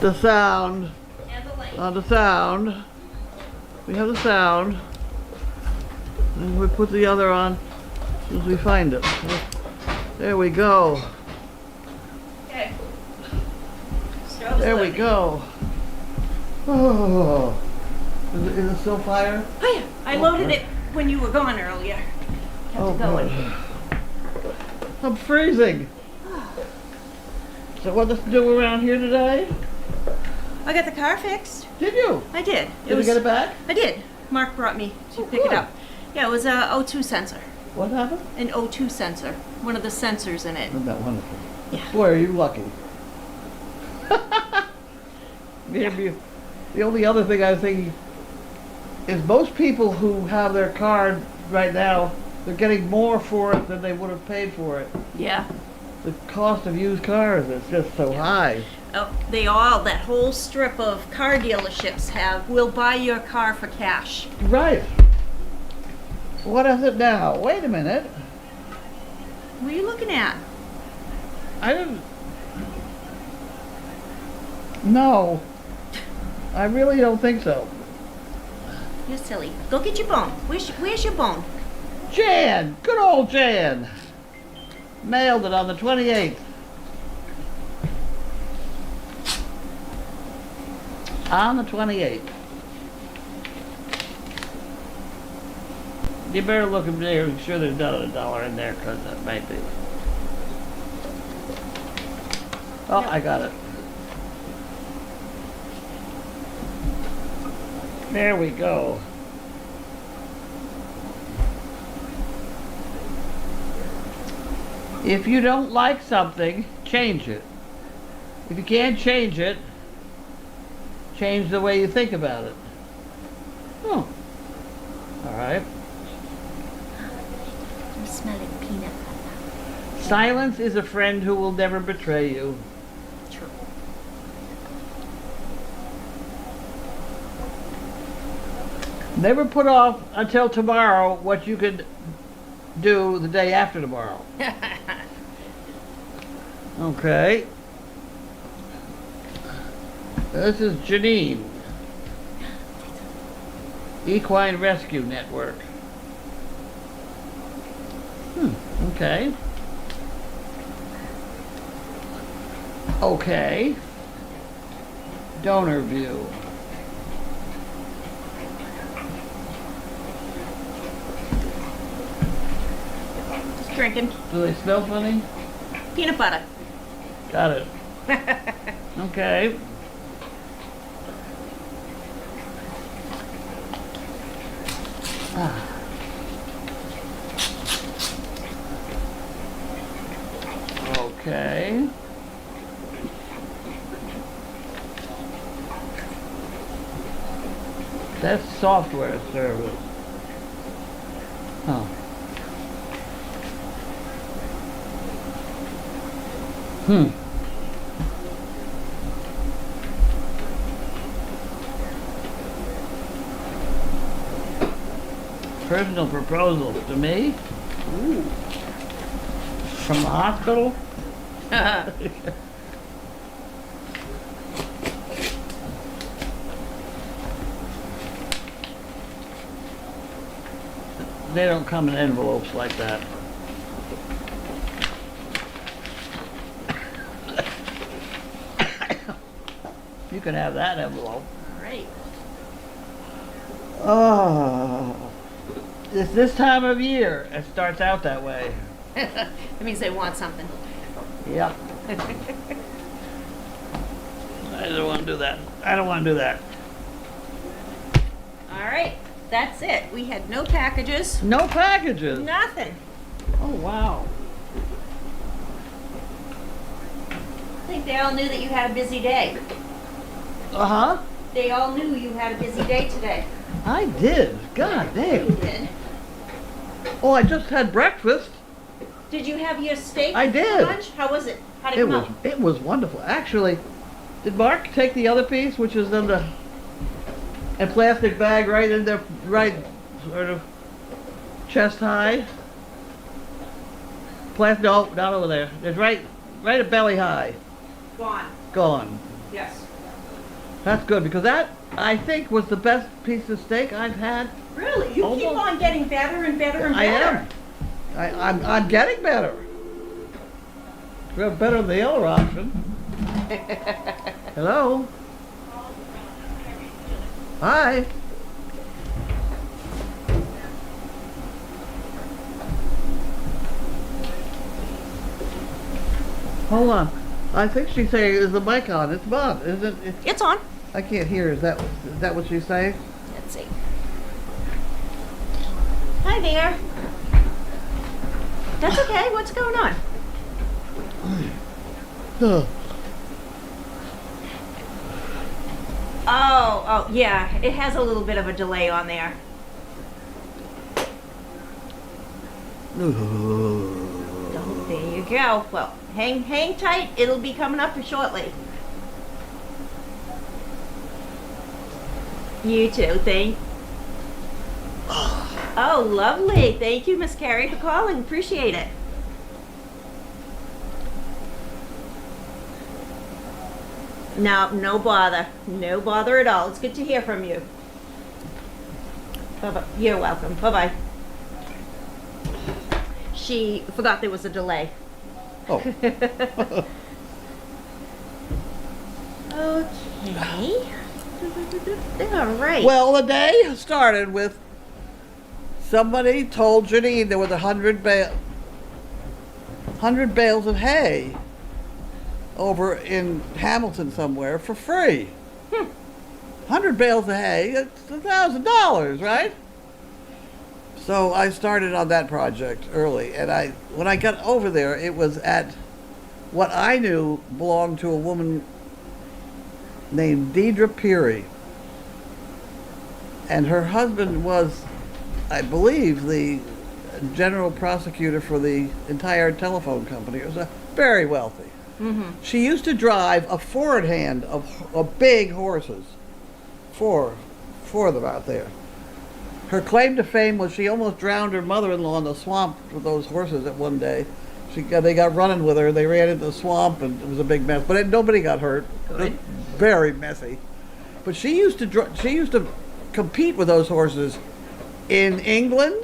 the sound. And the light. On the sound. We have the sound. And we put the other on as soon as we find it. There we go. Okay. Strobe's There we loaded. go. Oh. Is it still fire? Oh yeah, I loaded it when you were gone earlier. Kept Oh, it going. good. I'm freezing. So what to do around here today? I got the car fixed. Did you? I did. Did you get it back? I did. Mark brought me to pick good. it up. Yeah, it was a O2 sensor. What happened? An O2 sensor. One of the sensors in it. Isn't that wonderful? Yeah. Boy, are you lucky. Maybe the only other thing I was thinking is most people who have their card right now, they're getting more for it than they would have paid for it. Yeah. The cost of used cars is just so high. Oh, that whole strip of car dealerships have, we'll buy your car for cash. Right. What is it now? Wait a minute. What are you looking at? I didn't... No. I really don't think so. You're silly. Go get your bone. Where's your bone? Jan! Good old Jan! Mailed it on the 28th. On the 28th. You better look in there and make sure there's not $1 in there, because that might be. Oh, Yep. I got it. There we go. If you don't like something, change it. If you can't change it, change the way you think about it. Oh. All right. I'm smelling peanut butter. Silence is a friend who will never betray you. True. Never put off until tomorrow what you could do the day after tomorrow. Okay. This is Janine. Equine Rescue Network. Okay. Okay. Donor view. Just drinking. Do they smell funny? Peanut butter. Got it. Okay. Ah. Okay. That's software service. Huh. Personal proposals to me? Ooh. From the hospital? They don't come in envelopes like that. You can have that envelope. All right. Oh, it's this time of year. It starts out that way. That means they want something. Yep. I don't want to do that. I don't want to do that. All right. That's it. We had no packages. No packages. Nothing. Oh, wow. I think they all knew that you had a busy day. Uh-huh. They all knew you had a busy day today. I did. God You damn. did. Oh, I just had breakfast. Did you have your steak I for did. lunch? How was it? How did it come out? It was wonderful. Actually, did Mark take the other piece, which is in the a plastic bag right in the right sort of chest high? No, not over there. It's right at belly high. Gone. Gone. Yes. That's good, because that, I think, was the best piece of steak I've had. Really? You keep Almost. on getting better and better and I better. am. I'm getting better. We're better than the other option. Hello? Hi. Hold on. I think she's saying, is the mic on? It's on, isn't it? It's on. I can't hear. Is that what she's saying? Let's see. Hi there. That's okay. What's going on? Oh, yeah. It has a little bit of a delay on there. Oh, there you go. Well, hang tight. It'll be coming up shortly. You too. Oh, lovely. Thank you, Miss Carrie, for calling. Appreciate it. No bother. No bother at all. It's good to hear from you. Bye-bye. You're welcome. Bye-bye. She forgot there was a delay. Oh. Okay. All right. Well, the day started with somebody told Janine there was 100 bales of hay over in Hamilton somewhere for free. 100 bales of hay, that's $1,000, right? So I started on that project early, and when I got over there, it was at what I knew belonged to a woman named Deidre Peary. And her husband was, I believe, the general prosecutor for the entire telephone company. It was very wealthy. Mm-hmm. She used to drive a forward hand of big horses. Four of them out there. Her claim to fame was she almost drowned her mother-in-law in the swamp with those horses at one day. They got running with her. They ran into the swamp, and it was a big mess. But nobody got hurt. Good. Very messy. But she used to compete with those horses in England.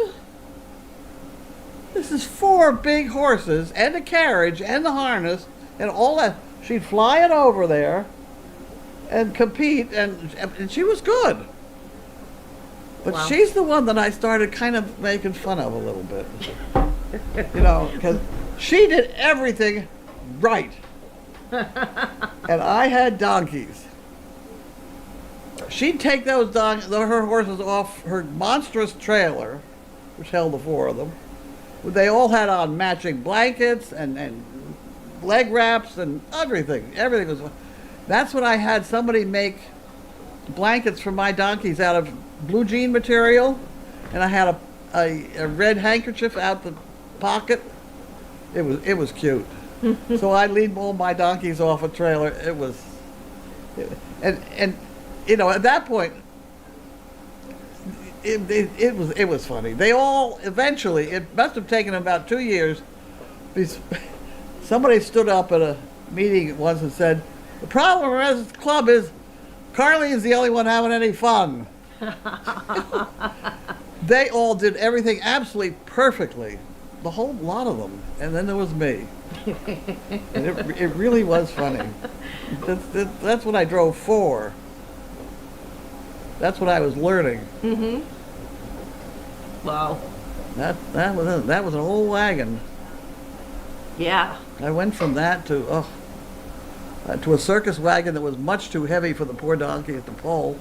This is 4 big horses and a carriage and the harness and all that. She'd fly it over there and compete, and she was good. But Wow. she's the one that I started kind of making fun of a little bit. You know, because she did everything right. And I had donkeys. She'd take her horses off her monstrous trailer, which held the 4 of them. They all had on matching blankets and leg wraps and everything. Everything was. That's when I had somebody make blankets for my donkeys out of blue jean material, and I had a red handkerchief out the pocket. It was cute. So I lead all my donkeys off a trailer. And you know, at that point, it was funny. They all eventually, it must have taken about 2 years. Somebody stood up at a meeting once and said, "The problem with this club is Carlene's the only one having any fun." They all did everything absolutely perfectly, the whole lot of them, and then there was me. And it really was funny. That's what I drove for. That's what I was learning. Mm-hmm. Wow. That was an old wagon. Yeah. I went from that to a circus wagon that was much too heavy for the poor donkey at the pole.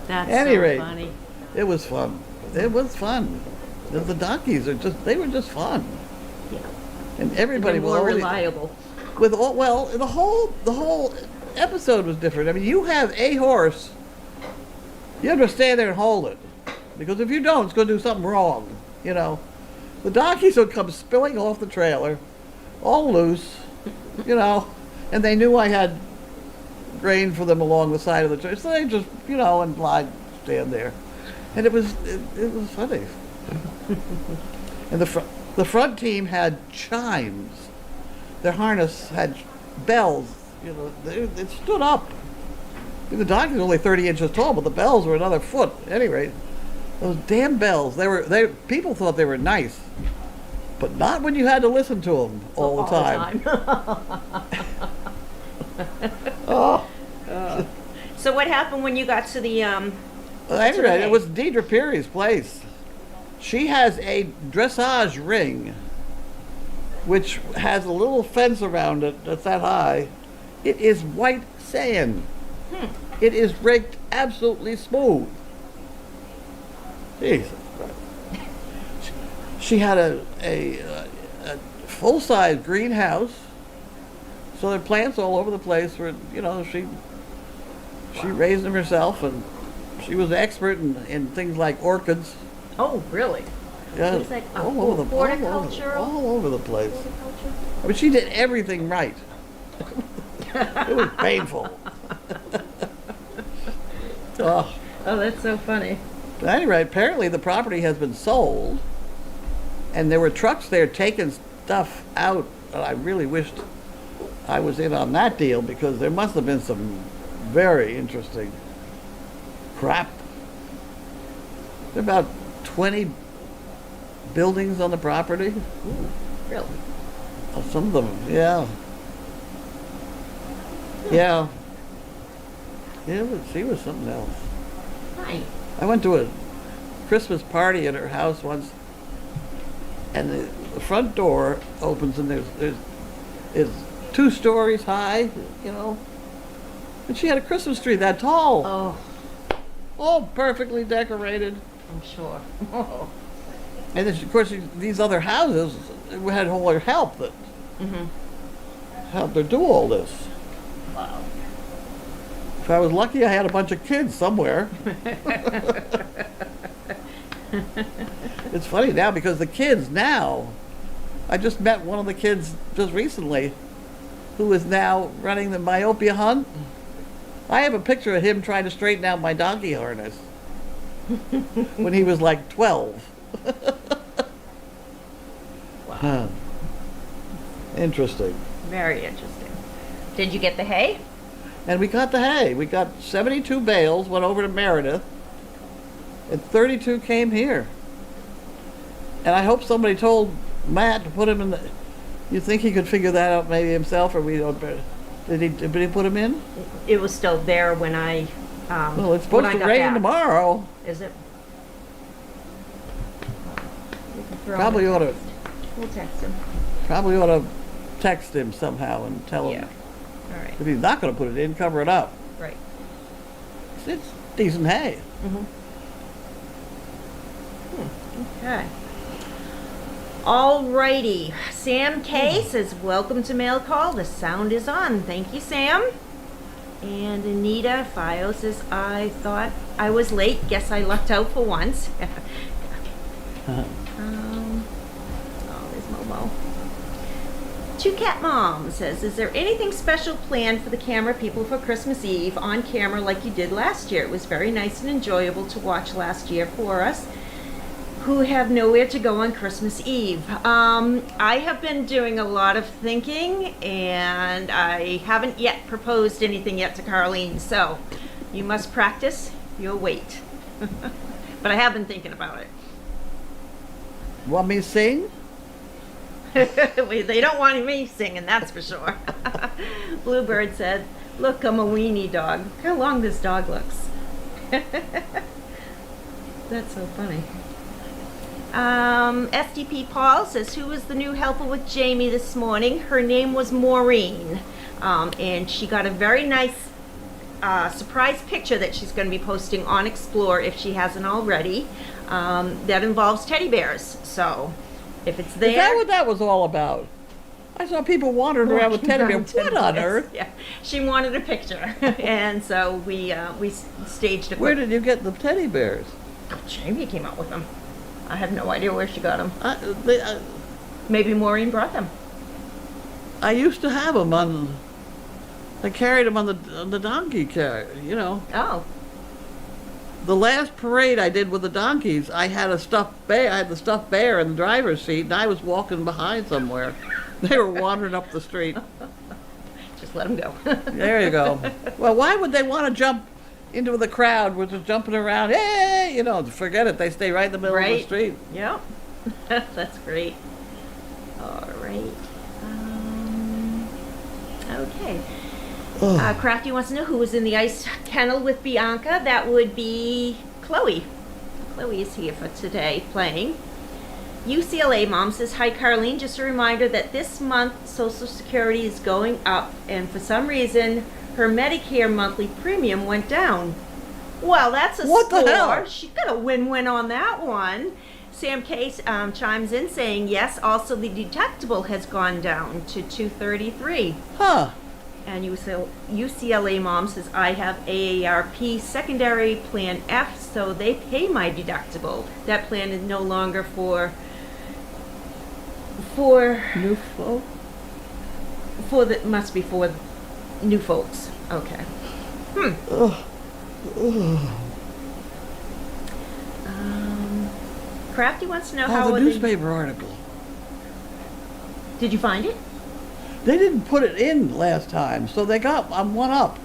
That's Any so rate, funny. it was fun. It was fun. The donkeys they were just fun. Yeah. And everybody And was more always, reliable. the whole episode was different. I mean, you have a horse, you have to stand there and hold it, because if you don't, it's going to do something wrong. You know, the donkeys would come spilling off the trailer, all loose, you know, and they knew I had grain for them along the side of the trailer, so they just, you know, and stand there, and it was funny. And the front team had chimes. Their harness had bells You know, it stood up. The donkey's only 30 inches tall, but the bells were another foot. At any rate, those damn bells, people thought they were nice, but not when you had to listen to them all the time. Oh. So what happened when you got to the Well, anyway, it was Deidre Peary's place. She has a dressage ring, which has a little fence around it that's that high. It is white sand. It is raked absolutely smooth. Jesus Christ. She had a full-size greenhouse, so there are plants all over the place. Where she raised them herself, and she was expert in things like orchids. Oh, really? Yeah, It's like all over the horticultural? all over the place. Horticulture? I mean, she did everything right. It was painful. Oh. Oh, that's so funny. But anyway, apparently the property has been sold, and there were trucks there taking stuff out. And I really wished I was in on that deal, because there must have been some very interesting crap. There are about 20 buildings on the property. Ooh, really? Some of them, yeah. Yeah. Yeah, but she was something else. Hi. I went to a Christmas party at her house once, and the front door opens, and it's 2 stories high, and she had a Christmas tree that tall, Oh, all perfectly decorated. I'm sure. Oh. And then, of course, these other houses had all her help that helped her do all this. Wow. If I was lucky, I had a bunch of kids somewhere. It's funny now, because the kids now, I just met one of the kids just recently who is now running the myopia hunt. I have a picture of him trying to straighten out my donkey harness when he was like 12. Huh. Interesting. Very interesting. Did you get the hay? And we got the hay. We got 72 bales, went over to Meredith, and 32 came here. And I hope somebody told Matt to put him in the... You think he could figure that out maybe himself, or we don't... Did he put him in? It was still there when I Well, it's supposed to rain tomorrow. Is it? We can throw Probably him a ought to... text. We'll text him. Probably ought to text him somehow and tell him. Yeah. All right. If he's not going to put it in, cover it up. Right. It's decent hay. Okay. Alrighty. Sam K says, welcome to Mail Call. The sound is on. Thank you, Sam. And Anita Fio says, I thought I was late. Guess I lucked out for once. Oh, there's Momo. Two Cat Mom says, is there anything special planned for the camera people for Christmas Eve on camera like you did last year? It was very nice and enjoyable to watch last year for us who have nowhere to go on Christmas Eve. I have been doing a lot of thinking, and I haven't yet proposed anything yet to Carlene, so you must practice your wait. But I have been thinking about it. Want me to sing? They don't want me singing, that's for sure. Bluebird said, look, I'm a weenie dog. Look how long this dog looks. That's so funny. SDP Paul says, who was the new helper with Jamie this morning? Her name was Maureen. And she got a very nice surprise picture that she's going to be posting on Explore if she hasn't already. That involves teddy bears. So if it's there... Is that what that was all about? I saw people wandering around with teddy bears. What on earth? Yeah, she wanted a picture. And so we staged it. Where did you get the teddy bears? Jamie came out with them. I have no idea where she got them. I Maybe Maureen brought them. used to have them on... I carried them on the donkey carriage, Oh. The last parade I did with the donkeys, I had a stuffed bear. I had the stuffed bear in the driver's seat, and I was walking behind somewhere. They were wandering up the street. Just let them go. There you go. Well, why would they want to jump into the crowd, which is jumping around? Hey, you know, forget it. They stay right in the middle of the Right. street. Yep. That's great. All right. Okay. Crafty wants to know who was in the ice kennel with Bianca. That would be Chloe. Chloe is here for today playing. UCLA mom says, hi Carlene, just a reminder that this month Social Security is going up and for some reason her Medicare monthly premium went down. Well, that's a What the score. hell? She got a win-win on that one. Sam Case chimes in saying, yes, also the deductible has gone down to $233. Huh. And UCLA mom says, I have AARP secondary plan F, so they pay my deductible. That plan is no longer for New folk? must be for new folks. Okay. Crafty wants to know how Oh, the are they- newspaper article. Did you find it? They didn't put it in last time, so they got, I'm one up.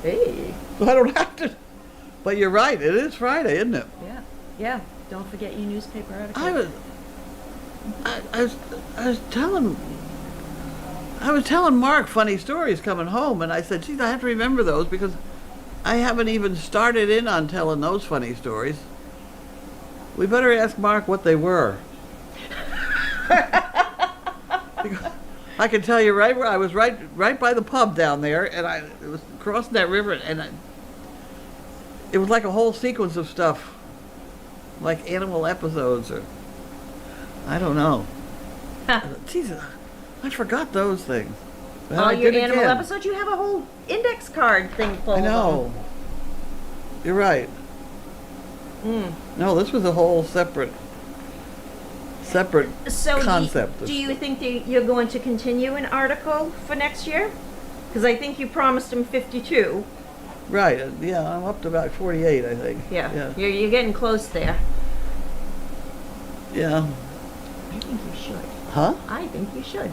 Hey. So I don't have to. But you're right, it is Friday, isn't it? Yeah. Yeah. Don't forget your newspaper article. I was telling Mark funny stories coming home, and I said, geez, I have to remember those because I haven't even started in on telling those funny stories. We better ask Mark what they were. I can tell you right where I was, right by the pub down there, and it was crossing that river, and it was like a whole sequence of stuff, like animal episodes, or I don't know. Jesus, I forgot those things. Well, All I your did animal again. episodes, you have a whole index card thing full I of know. You're right. them. No, this was a whole separate So concept. do you think that you're going to continue an article for next year? Because I think you promised him 52. Right. Yeah, I'm up to about 48, I think. Yeah. Yeah. You're getting close there. Yeah. I think you should. Huh? I think you should.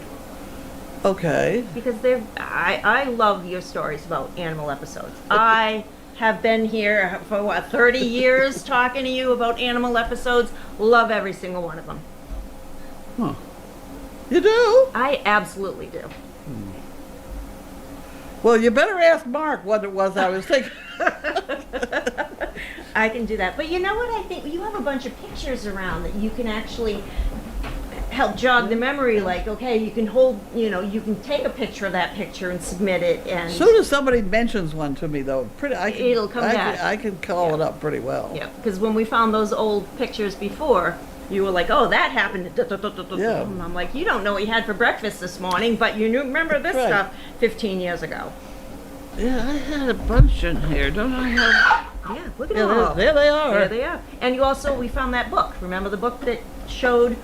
Okay. Because I love your stories about animal episodes. I have been here for 30 years talking to you about animal episodes. Love every single one of them. Huh. You do? I absolutely do. Well, you better ask Mark what it was I was thinking. I can do that. But you know what? I think you have a bunch of pictures around that you can actually help jog the memory. Like, okay, you can hold, you can take a picture of that picture and submit it. And As soon as somebody mentions one to me, though, It'll come back. I can call it up pretty well. yeah, because when we found those old pictures before, you were like, oh, that happened. Yeah. And I'm like, you don't know what you had for breakfast this morning, but you remember this Right. stuff 15 years ago. Yeah, I had a bunch in here, don't I have? Yeah, look at Yeah, them all. there they are. There they are. And we found that book. Remember the book that showed?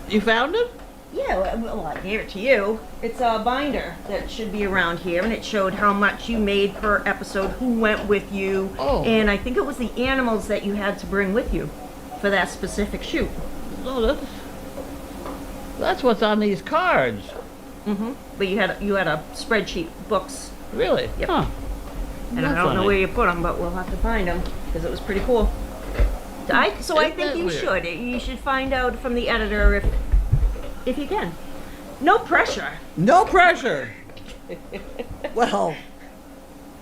You found it? Yeah, well, I gave it to you. It's a binder that should be around here, and it showed how much you made per episode, who went with you, Oh. and I think it was the animals that you had to bring with you for that specific shoot. No, that's what's on these cards. But you had a spreadsheet, books, Really? Yep. Huh. and That's I don't know funny. where you put them, but we'll have to find them because it was pretty cool. I Isn't think that you weird? should. You should find out from the editor if you can. No pressure. No pressure. Well,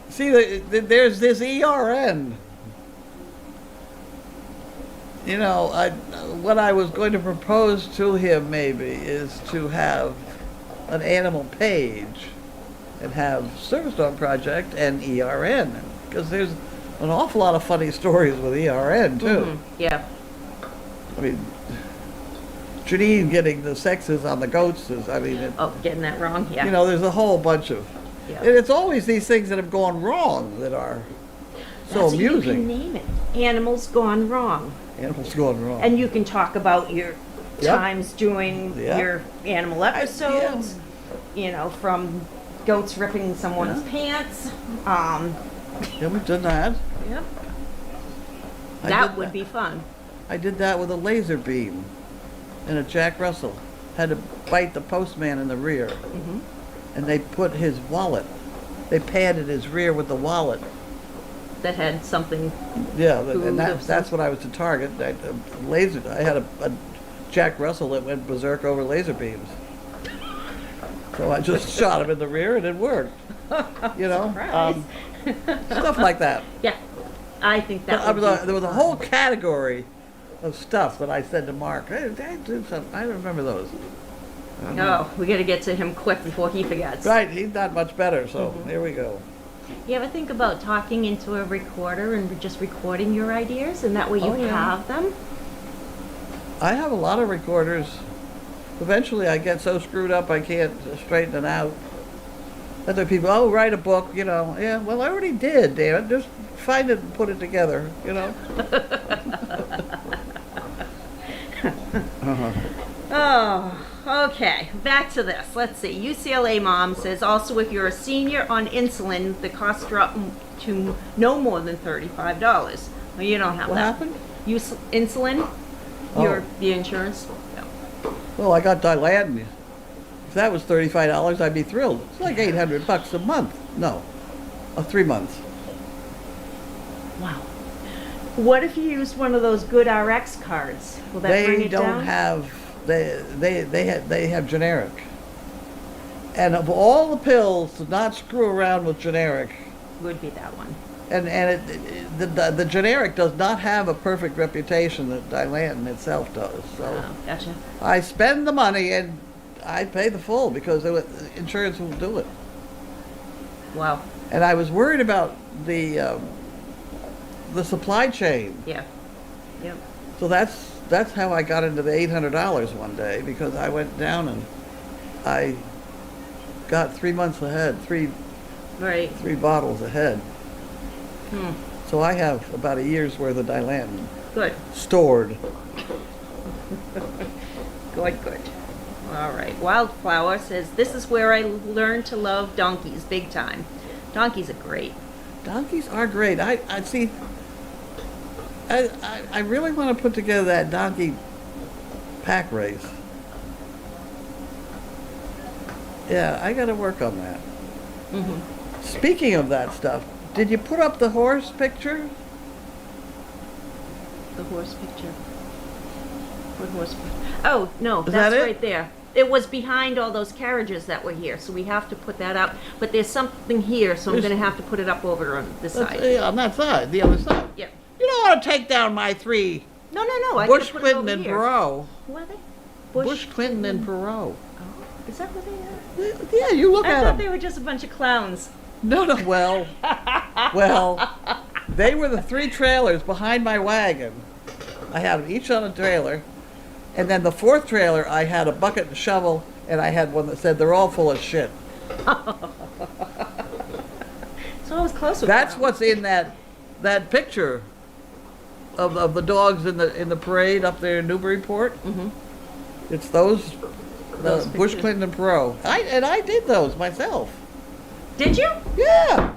see, there's this ERN. What I was going to propose to him maybe is to have an animal page and have Service Dog Project and ERN, because there's an awful lot of funny stories with ERN too. Yeah. I mean, Janine getting the sexes on the goats is, Oh, getting that wrong. Yeah. there's a whole bunch of, Yeah. and it's always these things that have gone wrong that are so That's what you can amusing. name it. Animals gone wrong. Animals going wrong. And you can talk about your Yep. times doing Yep. your animal episodes, from goats ripping someone's pants. Yeah, we've done that. Yep. I That did would be fun. I did that with a laser beam and a Jack Russell. Had to bite the postman in the rear. and they put his wallet. They padded his rear with the wallet. That had something. Yeah, Food and of that's what I was to target. I had a Jack Russell that went berserk over laser beams. So I just shot him in the rear and it worked. You know, Surprise. stuff like that. Yeah, I think that But would be there was a fun. whole category of stuff that I said to Mark, hey, I do something. I remember those. Oh, we got to get to him quick before he forgets. Right, he's not much better, so here we go. You ever think about talking into a recorder and just recording your ideas, and that way you Oh, yeah. have them? I have a lot of recorders. Eventually I get so screwed up I can't straighten it out. Other people, oh, write a book, you know. Yeah, well, I already did, damn it. Just find it and put it together, you know. Oh, okay. Back to this. Let's see. UCLA mom says also if you're a senior on insulin, the costs drop to no more than $35. Well, you don't have What that. happened? Insulin? Oh. The insurance? No. Well, I got Dilantin. If that was $35, I'd be thrilled. It's like $800 a month. No, 3 months. Wow. What if you used one of those good RX cards? Will that bring They it don't down? have. They have generic. And of all the pills to not screw around with generic, Would be that one. the generic does not have a perfect reputation that Dilantin itself does. So Oh, gotcha. I spend the money and I pay the full because insurance will do it. Wow. And I was worried about the supply chain. Yeah. Yep. So that's how I got into the $800 one day, because I went down and I got 3 months ahead, three Right. bottles ahead. Hmm. So I have about a year's worth of Dilantin Good. stored. Good, good. All right. Wildflower says, this is where I learned to love donkeys big time. Donkeys are great. Donkeys are great. I see. I really want to put together that donkey pack race. Yeah, I got to work on that. Mm-hmm. Speaking of that stuff, did you put up the horse picture? The horse picture. What horse picture? Oh, no, Is that's that it? right there. It was behind all those carriages that were here, so we have to put that up. But there's something here, so I'm There's- going to have to put it up over on this That's, side. on that side, the other side. Yeah. You don't want to take down my three. No, I Bush, can put it Clinton, over and here. Perot. Who are they? Bush, Clinton, and Perot. Oh, is that what they are? Yeah, you look I at thought them. they were just a bunch of clowns. No, well, they were the three trailers behind my wagon. I had them each on a trailer, and then the fourth trailer, I had a bucket and shovel, and I had one that said they're all full of shit. So I was close with That's them. what's in that picture of the dogs in the parade up there in Newburyport. Mhm. It's those Those Bush, pictures. Clinton, and Perot. I did those myself. Did you? Yeah.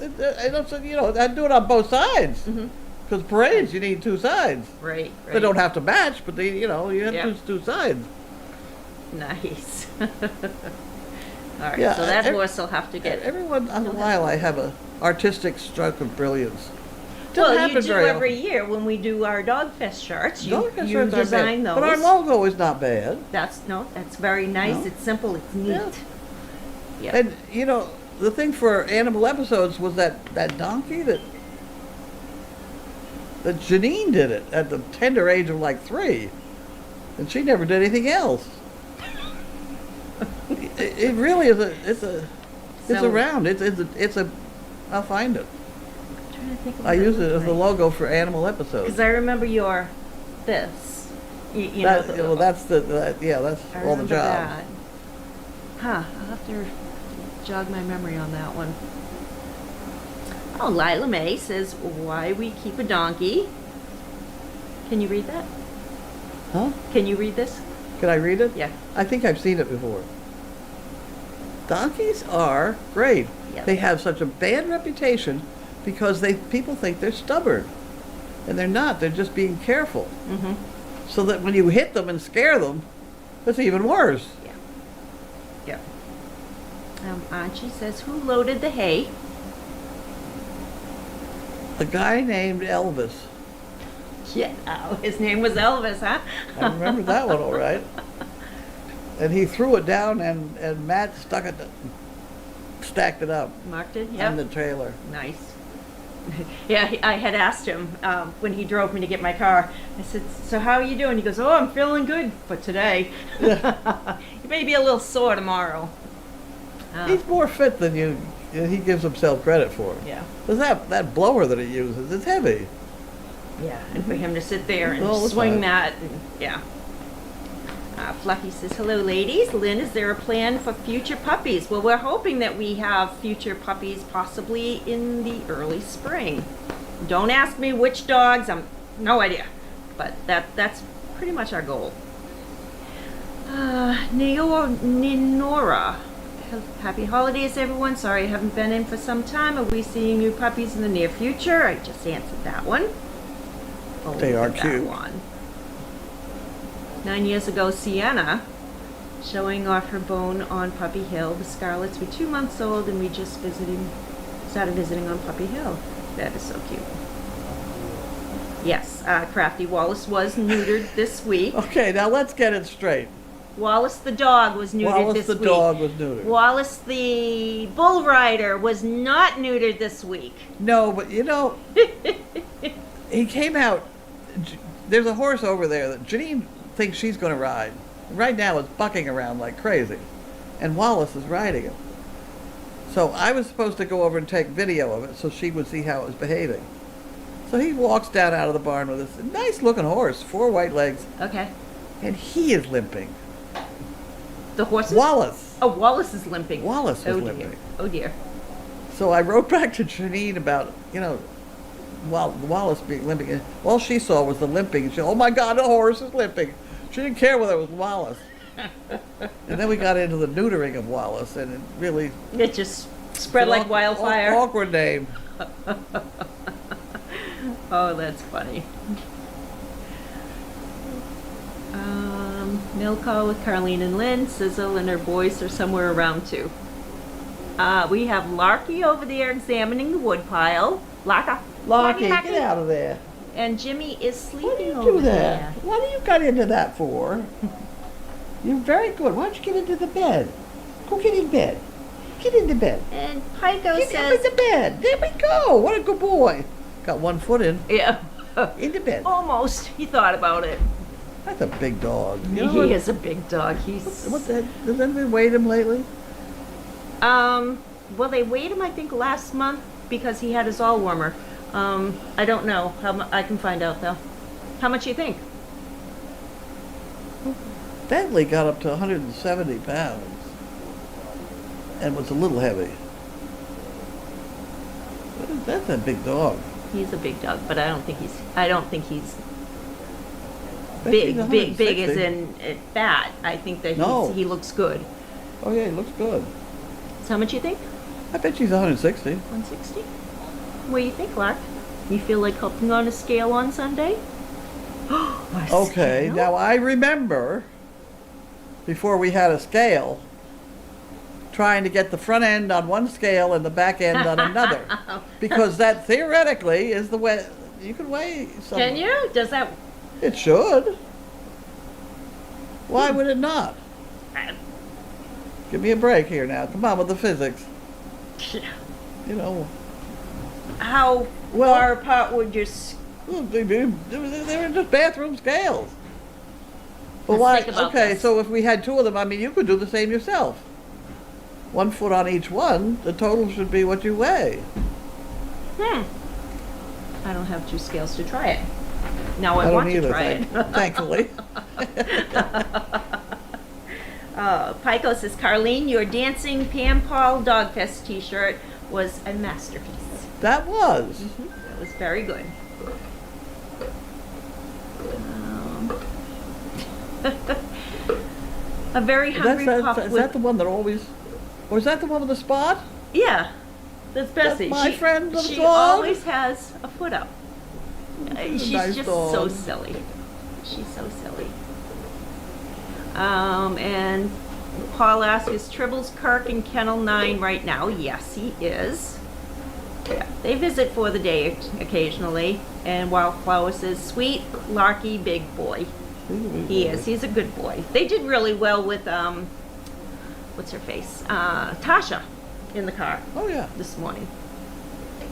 I do it on both sides. Mhm. Because parades, you need two sides. Right. They don't have to match, but you have Yeah. two sides. Nice. All right, Yeah, so that ev- horse will have to get. Every once in a while, I have a artistic stroke of brilliance. Doesn't Well, you happen do very every often. year when we do our Dog Fest shirts. You Dog Fest you shirts aren't design bad, those. but our logo is not bad. That's very nice. No. It's simple. It's neat. Yeah. Yeah. And the thing for animal episodes was that donkey that Janine did it at the tender age of like 3, and she never did anything else. it really is it's So- around. It's a. I'll find it. I'm trying to think of I what use it looked as the like. logo for animal episodes. Because I remember this. You know, That's that's I all the remember jobs. that. Huh, I'll have to jog my memory on that one. Oh, Lila May says, why we keep a donkey. Can you read that? Huh? Can you read this? Can I read it? Yeah. I think I've seen it before. Donkeys are great. Yeah. They have such a bad reputation because people think they're stubborn. And they're not. They're just being careful. Mm-hmm. So that when you hit them and scare them, it's even worse. Yeah. Yeah. Archie says, who loaded the hay? A guy named Elvis. Yeah, oh, his name was Elvis, huh? I remember that one all right. And he threw it down, and Matt stacked it up Marked it, on the yep. trailer. Nice. Yeah, I had asked him when he drove me to get my car. I said, so how are you doing? He goes, oh, I'm feeling good for today. He may be a little sore tomorrow. He's more fit than he gives himself credit for. Yeah. Because that blower that he uses, it's heavy. Yeah, and for him to sit there and All the swing time. that, and, yeah. Fluffy says, hello ladies. Lynn, is there a plan for future puppies? Well, we're hoping that we have future puppies possibly in the early spring. Don't ask me which dogs, no idea. But that's pretty much our goal. Ninora. Happy holidays, everyone. Sorry I haven't been in for some time. Are we seeing new puppies in the near future? I just answered that one. Oh, They look are at that cute. one. 9 years ago, Sienna, showing off her bone on Puppy Hill. The Scarlets were 2 months old, and we just started visiting on Puppy Hill. That is so cute. Yes, Crafty Wallace was neutered this week. Okay, now let's get it straight. Wallace the dog was neutered Wallace this the week. dog was neutered. Wallace the bull rider was not neutered this week. No, but he came out. There's a horse over there that Janine thinks she's going to ride. Right now it's bucking around like crazy. And Wallace is riding him. So I was supposed to go over and take video of it so she would see how it was behaving. So he walks down out of the barn with this nice looking horse, 4 white legs, Okay. and he is limping. The horses? Wallace. Oh, Wallace is limping. Wallace was Oh, limping. dear. Oh, dear. So I wrote back to Janine about, Wallace being limping. All she saw was the limping. She said, oh my God, the horse is limping. She didn't care whether it was Wallace. And then we got into the neutering of Wallace, and it really... It just spread like wildfire. Awkward name. Oh, that's funny. Mail call with Carlene and Lynn. Sizzle and her boys are somewhere around too. We have Larky over there examining the wood pile. Larky, Lockie, get out of there. And Jimmy is sleeping Why do you over do there. that? What do you got into that for? You're very good. Why don't you get into the bed? Go get in bed. Get into bed. And Pico Get says, into bed. There we go. What a good boy. Got 1 foot in. yeah, Into bed. almost. He thought about it. That's a big dog. You know He what- is a big dog. He's What the? Has anybody weighed him lately? Well, they weighed him, I think, last month because he had his all warmer. I don't know. I can find out though. How much do you think? Bentley got up to 170 pounds and was a little heavy. That's a big dog. He's a big dog, but I don't think he's Bentley's big as 160. in fat. I think that No. he looks good. Oh yeah, he looks good. So how much you think? I bet she's 160. 160? What do you think, Lark? You feel like helping on a scale on Sunday? A Okay, scale? now I remember before we had a scale, trying to get the front end on one scale and the back end on another, because that theoretically is the way you can weigh something. Can you? Does that? It should. Why would it not? Give me a break here now. Come on with the physics. You know. How Well- far apart would your? Well, they were just bathroom scales. But Let's why? think about Okay, this. so if we had 2 of them, I mean, you could do the same yourself. 1 foot on each one. The total should be what you weigh. I don't have 2 scales to try it. Now I, don't want either, to try it. thankfully. Pico says, Carlene, your dancing Pam Paul Dog Fest t-shirt was a masterpiece. That was. It was very good. A very hungry pup Is with... that the one that always? Or is that the one with the spot? Yeah, that's Bessie. my friend the She dog? always has a foot up. She's nice just so dog. silly. She's so silly. And Paul asks, is Tribbles Kirk in Kennel 9 right now? Yes, he is. Yeah, they visit for the day occasionally. And Wildflower says, sweet, larky, big boy. He is. He's a good boy. They did really well with, what's her face? Tasha in the car Oh, yeah. this morning.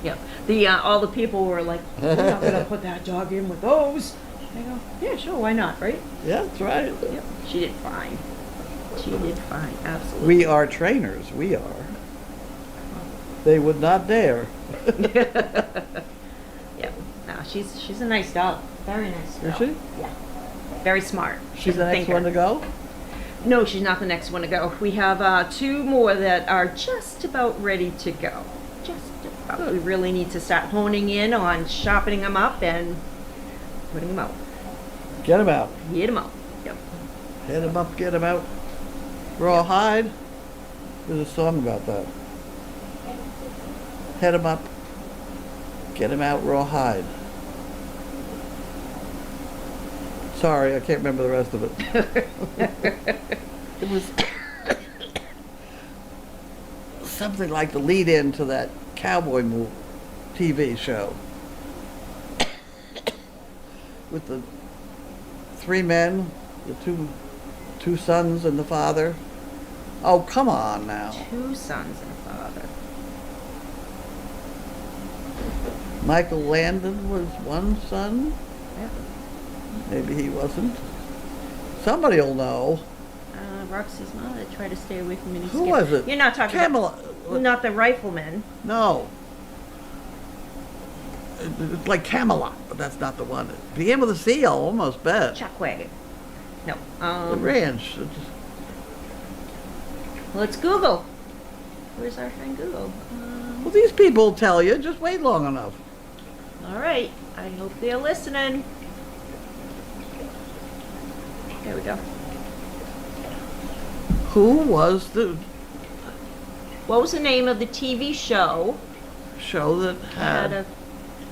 Yep. The all the people were like, we're not gonna put that dog in with those. I go, yeah, sure, why not, right? Yeah, that's right. Yep. She did fine. She did fine, absolutely. We are trainers. We are. They would not dare. Yep. No, she's a nice dog. Very nice girl. Is she? Yeah. Very smart. She's a the next thinker. one to go? No, she's not the next one to go. We have 2 more that are just about ready to go. Just about. Good. We really need to start honing in on sharpening them up and putting them out. Get him out. Get them out. Yep. Head him up, get him out. Rawhide. There's a song about that. Head him up. Get him out, rawhide. Sorry, I can't remember the rest of it. It was something like the lead-in to that cowboy movie, TV show. With the 3 men, the two sons and the father. Oh, come on now. 2 sons and a father. Michael Landon was one son. Yep. Maybe he wasn't. Somebody will know. Roxy's mother tried to stay away from miniskirt. Who was it? You're not talking Camelot. about not the rifleman. No. It's like Camelot, but that's not the one. Began with a C, I'll almost bet. Chuck Wagon. No. The ranch. Let's Google. Where's our friend Google? Well, these people tell you. Just wait long enough. All right. I hope they're listening. There we go. Who was the What was the name of the TV show? show that had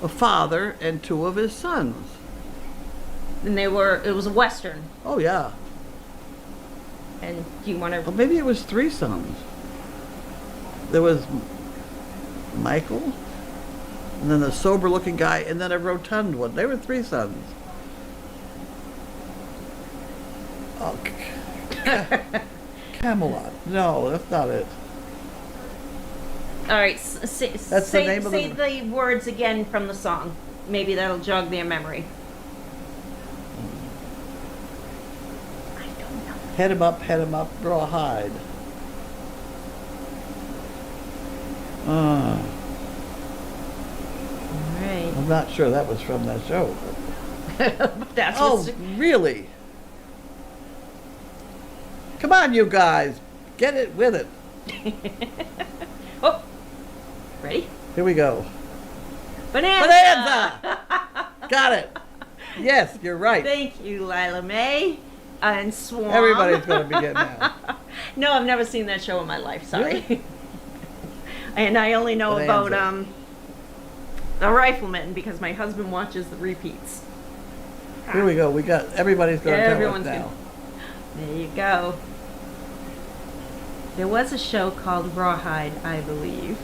a father and 2 of his sons? And it was a Western. Oh, yeah. And do you want Well, to? maybe it was 3 sons. There was Michael, and then the sober-looking guy, and then a rotund one. They were 3 sons. Oh, Camelot. No, that's not it. All right. That's the name of say the- the words again from the song. Maybe that'll jog their memory. I don't know. Head him up, rawhide. All right. I'm not sure that was from that show. That's Oh, what's. really? Come on, you guys. Get it with it. Oh, ready? Here we go. Bonanza. Bonanza! Got it. Yes, you're right. Thank you, Lila Mae. And Swan. Everybody's going to be getting that. No, I've never seen that show in my life. Sorry. Really? And I only know Bonanza. about the Rifleman because my husband watches the repeats. Here we go. We got everybody's going to tell us Everyone's now. There you go. There was a show called Rawhide, I believe,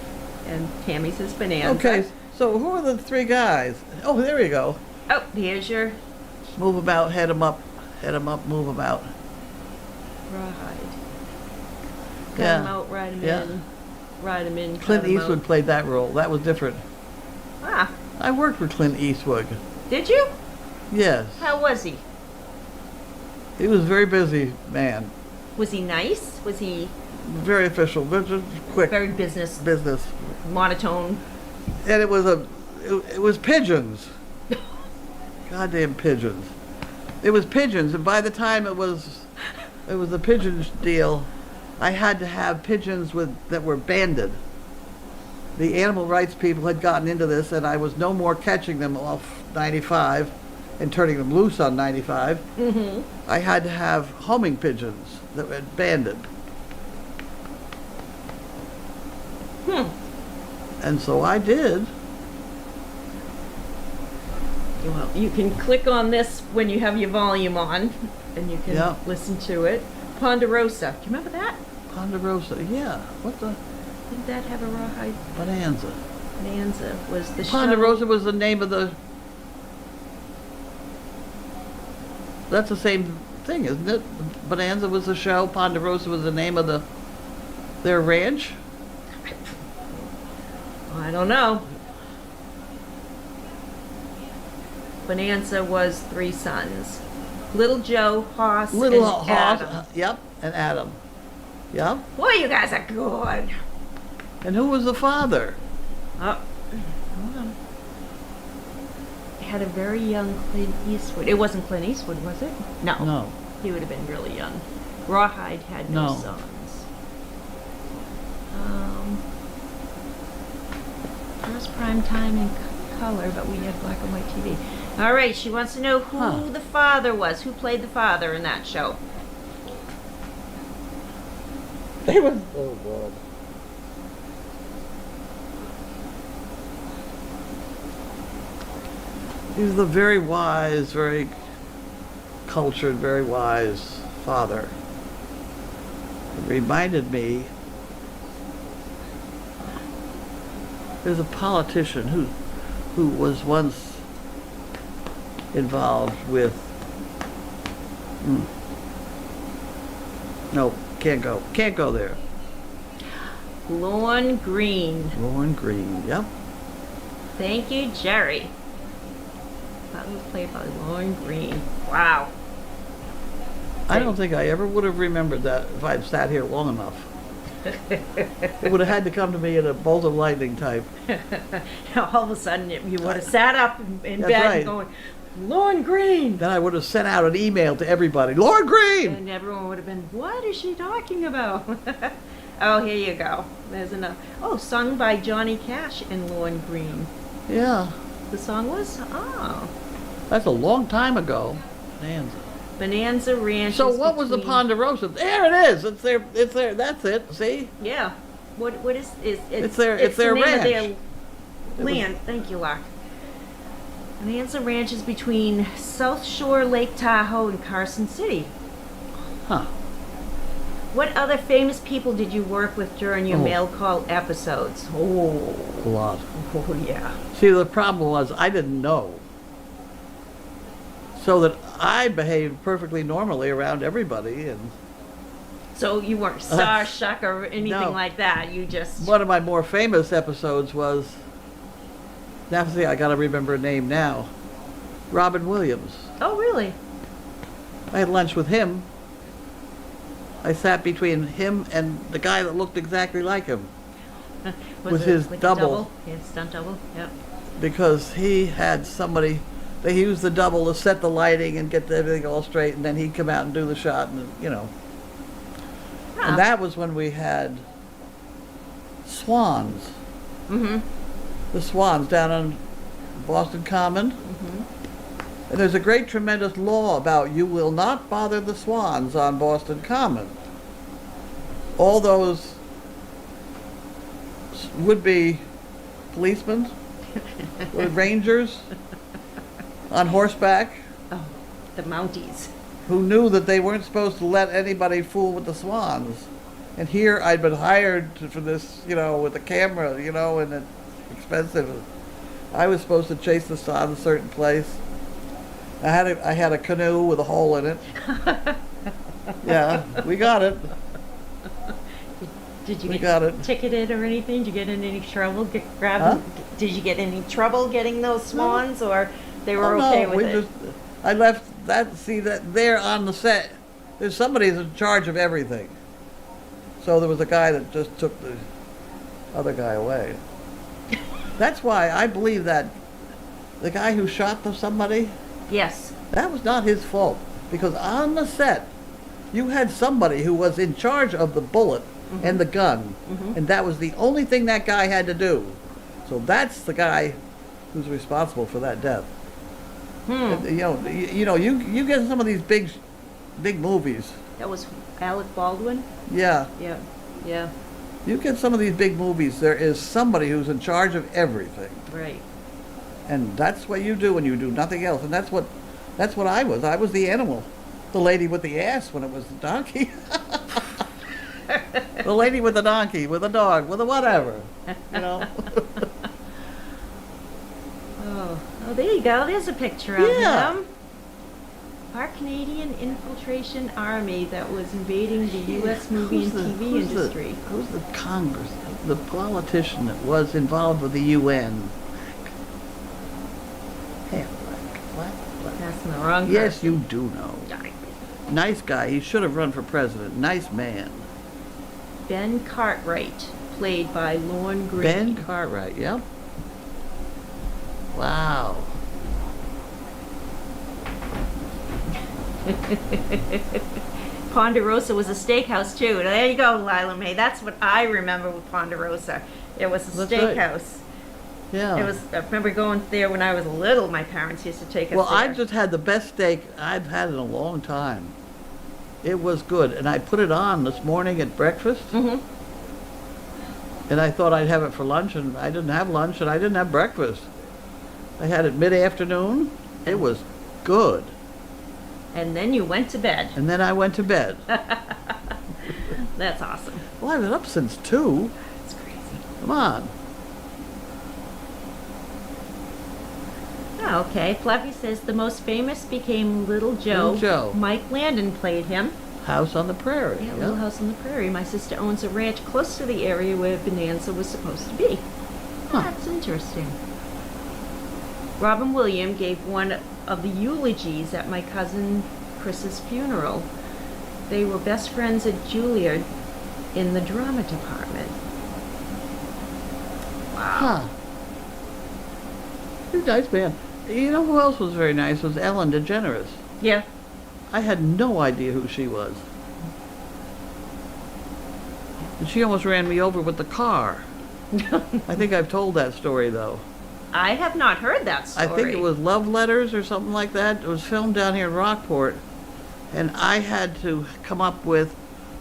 and Tammy says Bonanza. Okay, so who are the 3 guys? Oh, there you go. Oh, here's your Move about, head 'em up, move about. Rawhide. Cut Yeah. him out, ride him Yeah. in, ride him in. cut Clint 'em Eastwood out. played that role. That was different. Ah, I worked with Clint Eastwood. did you? Yes. How was he? He was a very busy man. Was he nice? Was he Very official, but just quick very business, business. monotone? And it was pigeons. Goddamn pigeons. It was pigeons, and by the time it was a pigeon deal, I had to have pigeons that were banded. The animal rights people had gotten into this, and I was no more catching them off 95 and turning them loose on 95. Mm-hmm. I had to have homing pigeons that were banded. And so I did. Well, you can click on this when you have your volume on, and you can Yeah. listen to it. Ponderosa. Do you remember that? Ponderosa, yeah. What the? Didn't that have a rawhide? Bonanza. Bonanza was the show. Ponderosa was the name of the... That's the same thing, isn't it? Bonanza was the show, Ponderosa was the name of their ranch? I don't know. Bonanza was 3 sons. Little Joe, Hoss, Little and Hoss, Adam. yep, and Adam. Yep. Boy, you guys are good. And who was the father? Oh, hold on. They had a very young Clint Eastwood. It wasn't Clint Eastwood, was it? No. No. He would have been really young. Rawhide had no No. sons. First prime time in color, but we had black and white TV. All right, she wants to know who the father was. Who played the father in that show? They was, oh God. He was the very wise, very cultured, very wise father. It reminded me, there's a politician who was once involved with, no, can't go there. Lorne Green. Lorne Green, yep. Thank you, Jerry. That was played by Lorne Green. Wow. I don't think I ever would have remembered that if I'd sat here long enough. It would have had to come to me in a bolt of lightning type. All of a sudden, you would have sat up in That's bed right. and going, Lorne Green! Then I would have sent out an email to everybody, Lord Green! And everyone would have been, what is she talking about? Oh, here you go. There's enough. Oh, sung by Johnny Cash and Lorne Green. Yeah, The song was? Oh. that's a long time ago. Bonanza. Bonanza Ranch. So is what was the between- Ponderosa? There it is. It's there. That's it. See? Yeah. What is It's their the name ranch. of their land. Thank you, Locke. Bonanza Ranch is between South Shore, Lake Tahoe, and Carson City. Huh. What other famous people did you work with during your Oh. mail call episodes? Oh, A lot. oh yeah. See, the problem was I didn't know. So that I behaved perfectly normally around everybody, and So you weren't starstruck or anything No. like that. You just one of my more famous episodes was, now see, I gotta remember a name now, Robin Williams. Oh, really? I had lunch with him. I sat between him and the guy that looked exactly like him, Was With it his like a double. Yeah, stunt double. Yep. because he had somebody, they used the double to set the lighting and get everything all straight, and then he'd come out and do the shot, and you know. Huh. And that was when we had swans. Mm-hmm. The swans down on Boston Common. And there's a great tremendous law about you will not bother the swans on Boston Common. All those would-be policemen, or rangers on horseback, Oh, the Mounties. who knew that they weren't supposed to let anybody fool with the swans. And here I'd been hired for this, you know, with a camera, you know, and it's expensive. I was supposed to chase the swan a certain place. I had a canoe with a hole in it. Yeah, we got it. Did you We get got it. ticketed or anything? Did you get in any trouble Huh? Did you get any trouble getting those swans, or they were Oh, okay no, with we it? just, I left that, see that there on the set, there's somebody who's in charge of everything. So there was a guy that just took the other guy away. That's why I believe that the guy who shot somebody, Yes. that was not his fault. Because on the set, you had somebody who was in charge of the bullet and the gun. And that was the only thing that guy had to do. So that's the guy who's responsible for that death. You get some of these big movies. That was Alec Baldwin? Yeah. Yeah. Yeah. You get some of these big movies, there is somebody who's in charge of everything. Right. And that's what you do when you do nothing else. And that's what I was. I was the animal. The lady with the ass when it was the donkey. The lady with the donkey, with the dog, with the whatever. You know? Oh, there you go. There's a picture of Yeah. him. Our Canadian infiltration army that was invading the U.S. movie and TV industry. Who's the Congress, the politician that was involved with the UN? Half black. That's the wrong person. Yes, you do know. Nice guy. He should have run for president. Nice man. Ben Cartwright, played by Lorne Greene. Ben Cartwright, yep. Wow. Ponderosa was a steakhouse too. There you go, Lila Mae. That's what I remember with Ponderosa. It was a That's right. steakhouse. Yeah. It was. I remember going there when I was little. My parents used to take us Well, there. I just had the best steak I've had in a long time. It was good, and I put it on this morning at breakfast, Mm-hmm. and I thought I'd have it for lunch, and I didn't have lunch, and I didn't have breakfast. I had it mid-afternoon. It was good, And then you went to bed. and then I went to bed. That's awesome. Well, I've been up since 2. That's crazy. Come on. Oh, okay. Fluffy says the most famous became Little Joe. Little Joe. Mike Landon played him. House on the Prairie. Yeah, yep. Little House on the Prairie. My sister owns a ranch close to the area where Bonanza was supposed to be. Huh. That's interesting. Robin Williams gave one of the eulogies at my cousin Chris's funeral. They were best friends at Juilliard in the drama department. Wow. Huh. He's a nice man. You know who else was very nice? Was Ellen DeGeneres. Yeah. I had no idea who she was. And she almost ran me over with the car. I think I've told that story, though. I have not heard that story. I think it was Love Letters or something like that. It was filmed down here in Rockport. And I had to come up with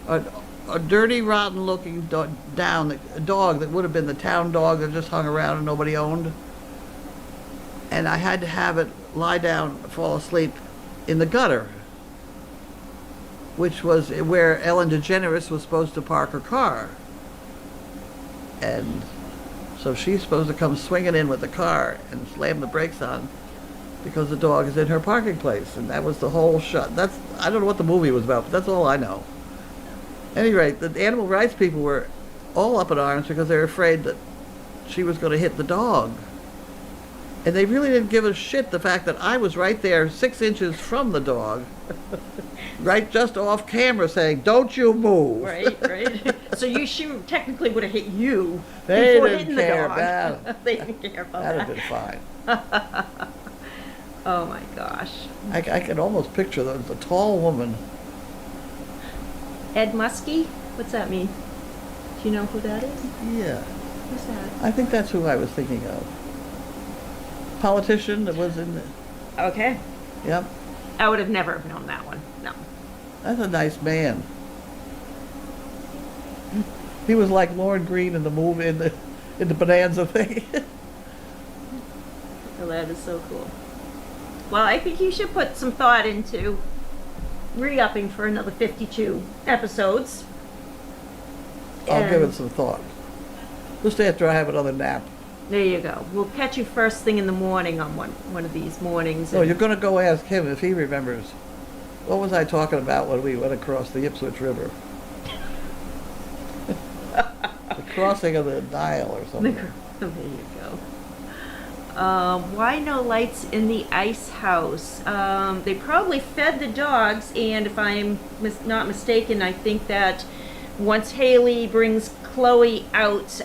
a dirty, rotten-looking a dog that would have been the town dog that just hung around and nobody owned. And I had to have it lie down, fall asleep in the gutter, which was where Ellen DeGeneres was supposed to park her car. And so she's supposed to come swinging in with the car and slam the brakes on because the dog is in her parking place. And that was the whole shot. I don't know what the movie was about, but that's all I know. At any rate, the animal rights people were all up in arms because they were afraid that she was going to hit the dog. And they really didn't give a shit the fact that I was right there 6 inches from the dog, right just off camera saying, "Don't you move." Right. So she technically would have hit you They before didn't hitting care the dog. about They didn't care about That'd that. have been fine. Oh my gosh. I can almost picture the tall woman. Ed Muskie? What's that mean? Do you know who that is? Yeah, Who's that? I think that's who I was thinking of. Politician that was in the, Okay. yep, I would have never known that one. No. that's a nice man. He was like Lorne Greene in the movie, in the Bonanza thing. Well, that is so cool. Well, I think you should put some thought into re-upping for another 52 episodes. I'll give it And some thought. Just after I have another nap. there you go. We'll catch you first thing in the morning on one of these mornings. No, and- you're going to go ask him if he remembers. What was I talking about when we went across the Ipswich River? The crossing of the Nile or something. There you go. Why no lights in the ice house? They probably fed the dogs, and if I'm not mistaken, I think that once Haley brings Chloe out,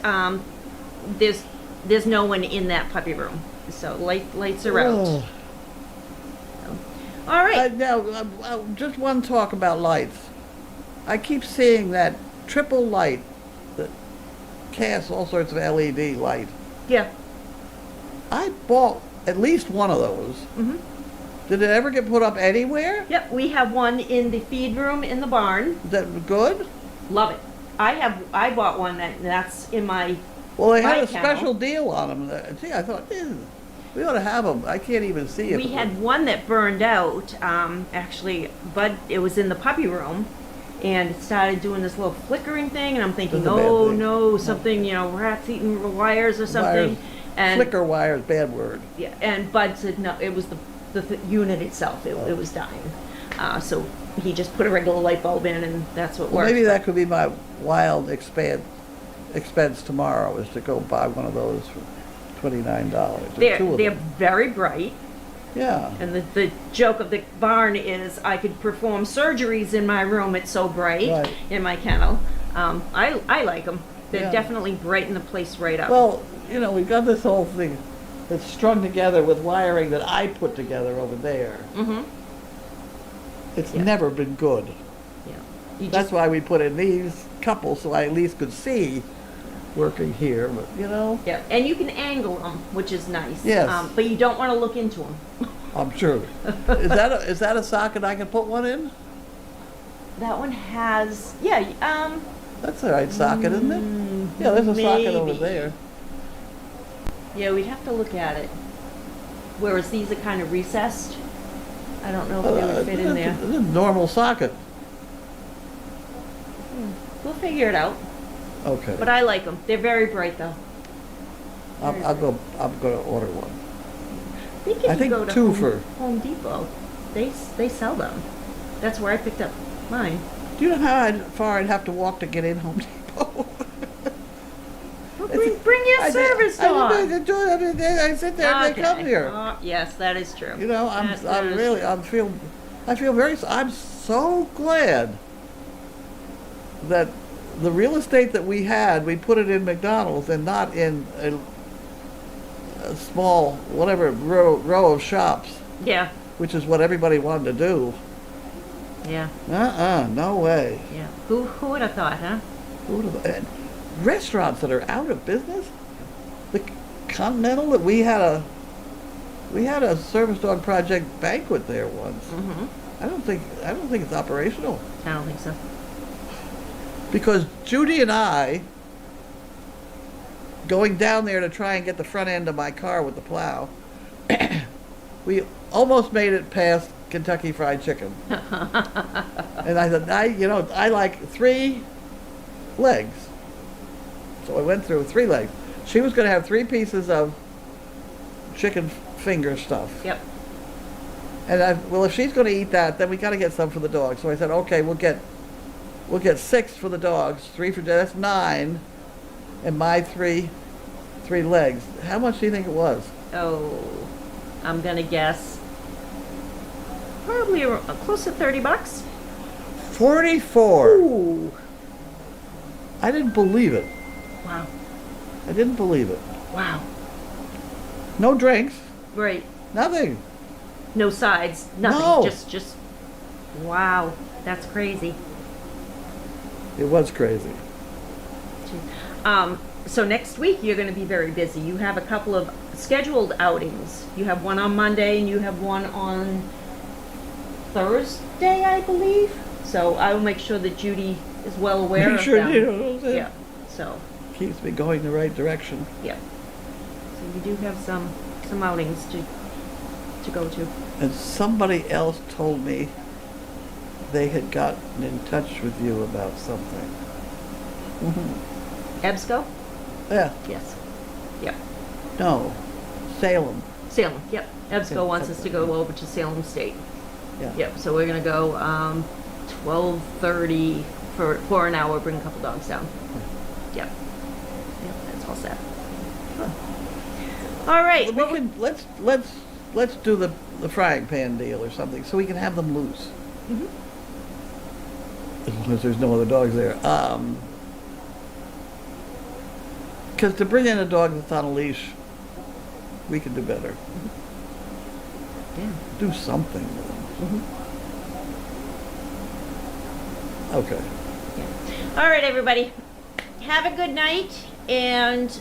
there's no one in that puppy room, so lights are out. Oh. All right. Now, just one talk about lights. I keep seeing that triple light that casts all sorts of LED light. Yeah. I bought at least one of those. Mhm. Did it ever get put up anywhere? Yep. We have one in the feed room in the barn. Is that good? Love it. I bought one that's in my. Well, they had My a kennel. special deal on them. See, I thought, We ought to have them. I can't even see it. We had one that burned out, actually, Bud, it was in the puppy room, and it started doing this little flickering thing, and I'm thinking, That's a bad oh thing. no, something, rats eating wires or something. Wires. And Flicker wires, bad word. yeah, and Bud said no, it was the unit itself. It was dying. So he just put a regular light bulb in, and that's what Well, worked. maybe that could be my wild expense tomorrow, is to go buy one of those for $29. They're very bright, Yeah. and the joke of the barn is I could perform surgeries in my room. It's so bright Right. in my kennel. I like them. They're Yeah. definitely brighten the place right up. Well, we've got this whole thing that's strung together with wiring that I put together over there. Mm-hmm. It's Yeah. never been good. Yeah. You That's just, why we put in these couples, so I at least could see working here, but yeah, and you can angle them, which is nice. Yes. But you don't want to look into them. I'm sure. Is that a socket I can put one in? That one has, That's the right socket, isn't it? Yeah, there's a socket over maybe. there. Yeah, we'd have to look at it. Whereas these are kind of recessed. I don't know if they would fit in there. It's a normal socket. We'll figure it out. Okay. But I like them. They're very bright though. I'm gonna order one. Think if I you think go to two Home, for- Home Depot, they sell them. That's where I picked up mine. Do you know how far I'd have to walk to get in Home Depot? Well, bring your service dog. I sit there and they come here. Oh, yes, that is true. I'm so glad that the real estate that we had, we put it in McDonald's and not in a small, whatever, row of shops, Yeah, which is what everybody wanted to do. yeah, No way. yeah. Who would have thought, huh? And restaurants that are out of business. The Continental, that we had a service dog project banquet there once. Mm-hmm. I don't think it's operational, I don't think so. because Judy and I, going down there to try and get the front end of my car with the plow, we almost made it past Kentucky Fried Chicken. And I said, I like 3 legs. So I went through 3 legs. She was going to have 3 pieces of chicken finger stuff. Yep. And if she's going to eat that, then we got to get some for the dogs. So I said, okay, we'll get 6 for the dogs, 3 for that's 9, and my 3 legs. How much do you think it was? Oh, I'm gonna guess probably close to $30. 44. Ooh. I didn't believe it. Wow. I didn't believe it. Wow. No drinks, Right. nothing. No sides. Nothing. No. Just. Wow. That's crazy. It was crazy. So next week you're going to be very busy. You have a couple of scheduled outings. You have one on Monday and you have one on Thursday, I believe. So I will make sure that Judy is well aware Make of sure them. you know, Yeah. So keeps me going the right direction. yeah. So you do have some outings to go to. And somebody else told me they had gotten in touch with you about something. EBSCO? Yeah, Yes. Yep. no, Salem. Salem. Yep. EBSCO Yeah, wants us to something. go over to Salem State. Yeah. Yep. So we're gonna go 12:30 for an hour. Bring a couple dogs down. Yep. Yep. That's all set. All right. We can let's do the frying pan deal or something, so we can have them loose. Mhm. As long as there's no other dogs there. Because to bring in a dog that's on a leash, we can do better. Yeah. Do something with them. Mhm. Okay. Yeah. All right, everybody. Have a good night, and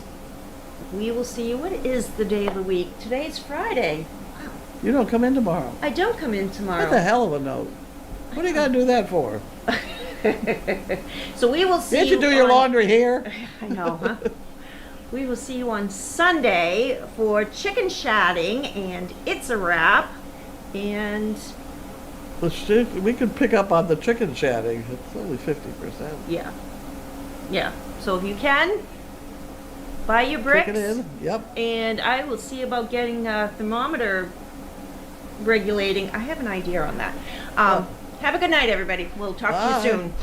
we will see you. What is the day of the week? Today's Friday. You don't come in tomorrow. I don't come in tomorrow. That's a hell of a note. What do you got to do that for? So we will see Didn't you do your on- laundry here? I know, huh? We will see you on Sunday for chicken chatting, and it's a wrap. And We could pick up on the chicken chatting. It's only 50%. yeah, yeah. So if you can, buy your Kick bricks. it in. Yep. And I will see about getting a thermometer regulating. I have an idea on that. Have a good night, everybody. We'll talk to you Bye. soon.